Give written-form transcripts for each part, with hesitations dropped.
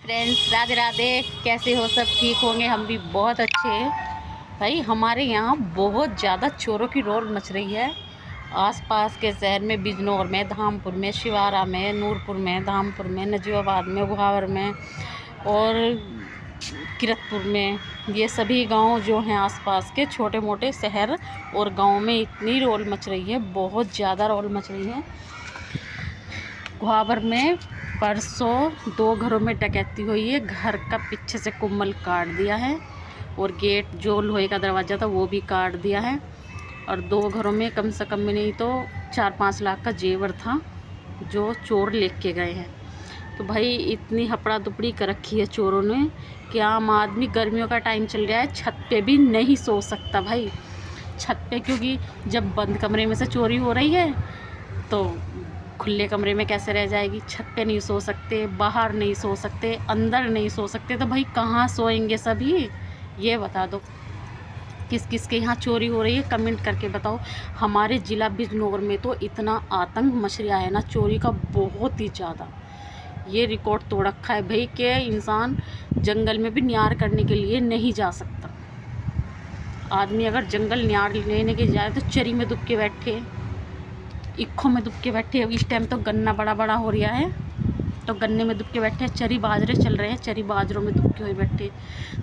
Friends, Radhe Radhe. कैसे हो? सब ठीक होंगे। हम भी बहुत अच्छे हैं भाई। हमारे यहाँ बहुत ज़्यादा चोरों की रोल मच रही है। आसपास के शहर में, बिजनौर में, धामपुर में, शिवारा में, नूरपुर में, धामपुर में, नजीबाबाद में, गुहावर में और किरतपुर में, ये सभी गांव जो हैं आसपास के छोटे मोटे शहर और गांव में इतनी रोल मच रही है, बहुत ज़्यादा रोल मच रही है। गुहावर में परसों 2 घरों में डकैती हुई है। घर का पीछे से कुम्मल काट दिया है और गेट जो लोहे का दरवाज़ा था वो भी काट दिया है। और 2 घरों में कम से कम में नहीं तो 4-5 लाख का जेवर था जो चोर लेके गए हैं। तो भाई इतनी हपड़ा दुपड़ी कर रखी है चोरों ने कि आम आदमी, गर्मियों का टाइम चल रहा है, छत पे भी नहीं सो सकता भाई। छत पे क्योंकि जब बंद कमरे में से चोरी हो रही है तो खुले कमरे में कैसे रह जाएगी। छत पे नहीं सो सकते, बाहर नहीं सो सकते, अंदर नहीं सो सकते, तो भाई कहाँ सोएंगे सभी? ये बता दो किस किस के यहाँ चोरी हो रही है, कमेंट करके बताओ। हमारे ज़िला बिजनौर में तो इतना आतंक मच रहा है ना चोरी का, बहुत ही ज़्यादा। ये रिकॉर्ड तोड़ रखा है भाई कि इंसान जंगल में भी न्यार करने के लिए नहीं जा सकता। आदमी अगर जंगल न्यार लेने के जाए तो चरी में दुब के बैठे, इक्खों में दुब के बैठे। इस टाइम तो गन्ना बड़ा बड़ा हो रहा है तो गन्ने में दुब के बैठे, चरी बाजरे चल रहे हैं, चरी बाजरों में दुब के हुए बैठे।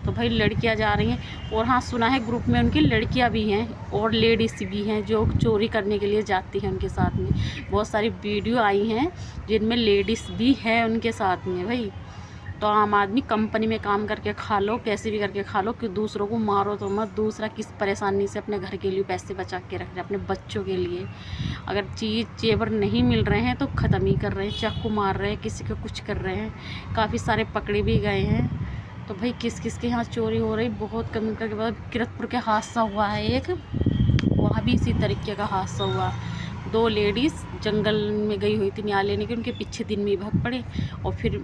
तो भाई लड़कियां जा रही हैं। और हाँ, सुना है ग्रुप में उनकी लड़कियां भी हैं और लेडीज़ भी हैं जो चोरी करने के लिए जाती हैं उनके साथ में। बहुत सारी वीडियो आई हैं जिनमें लेडीज़ भी हैं उनके साथ में भाई। तो आम आदमी कंपनी में काम करके खा लो, कैसे भी करके खा लो, कि दूसरों को मारो तो मत। दूसरा किस परेशानी से अपने घर के लिए पैसे बचा के रख रहे हैं, अपने बच्चों के लिए। अगर चीज़ जेवर नहीं मिल रहे हैं तो ख़त्म ही कर रहे हैं, चाकू मार रहे हैं, किसी को कुछ कर रहे हैं। काफ़ी सारे पकड़े भी गए हैं। तो भाई किस किस के यहाँ चोरी हो रही, बहुत कम करके बाद किरतपुर के हादसा हुआ है एक, वहाँ भी इसी तरीके का हादसा हुआ। 2 लेडीज़ जंगल में गई हुई थी न्याय लेने के, उनके पीछे दिन में भाग पड़े और फिर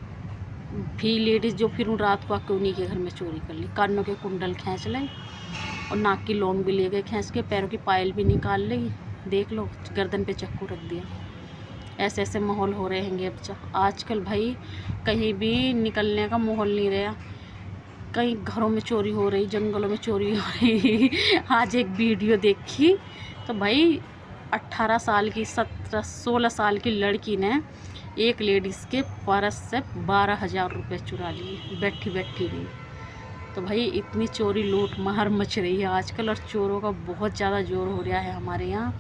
भी लेडीज़ जो फिर रात को आके उन्हीं के घर में चोरी कर ली। कानों के कुंडल खींच ले और नाक की लौंग भी ले गए खींच के, पैरों की पायल भी निकाल ली। देख लो, गर्दन पे चाकू रख दिया। ऐसे ऐसे माहौल हो रहे हैं अब आजकल भाई। कहीं भी निकलने का माहौल नहीं रहा। कई घरों में चोरी हो रही, जंगलों में चोरी हो रही। आज एक वीडियो देखी तो भाई 18 साल की, 16 साल की लड़की ने एक लेडीज़ के पर्स से 12,000 रुपये चुरा लिए बैठी बैठी रही। तो भाई इतनी चोरी लूट मार मच रही है आजकल और चोरों का बहुत ज़्यादा जोर हो रहा है हमारे यहाँ।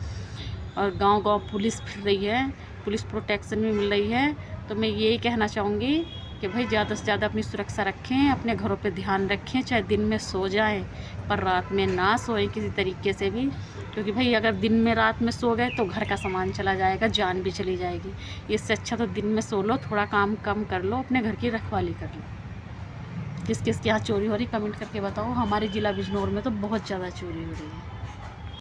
और गांव गांव पुलिस फिर रही है, पुलिस प्रोटेक्शन भी मिल रही है। तो मैं यही कहना चाहूँगी कि भाई ज़्यादा से ज़्यादा अपनी सुरक्षा रखें, अपने घरों पे ध्यान रखें। चाहे दिन में सो जाएं पर रात में ना सोएं किसी तरीके से भी, क्योंकि भाई अगर दिन में रात में सो गए तो घर का सामान चला जाएगा, जान भी चली जाएगी। इससे अच्छा तो दिन में सो लो, थोड़ा काम कम कर लो, अपने घर की रखवाली कर लो। किस किस के यहाँ चोरी हो रही, कमेंट करके बताओ। हमारे ज़िला बिजनौर में तो बहुत ज़्यादा चोरी हो रही है।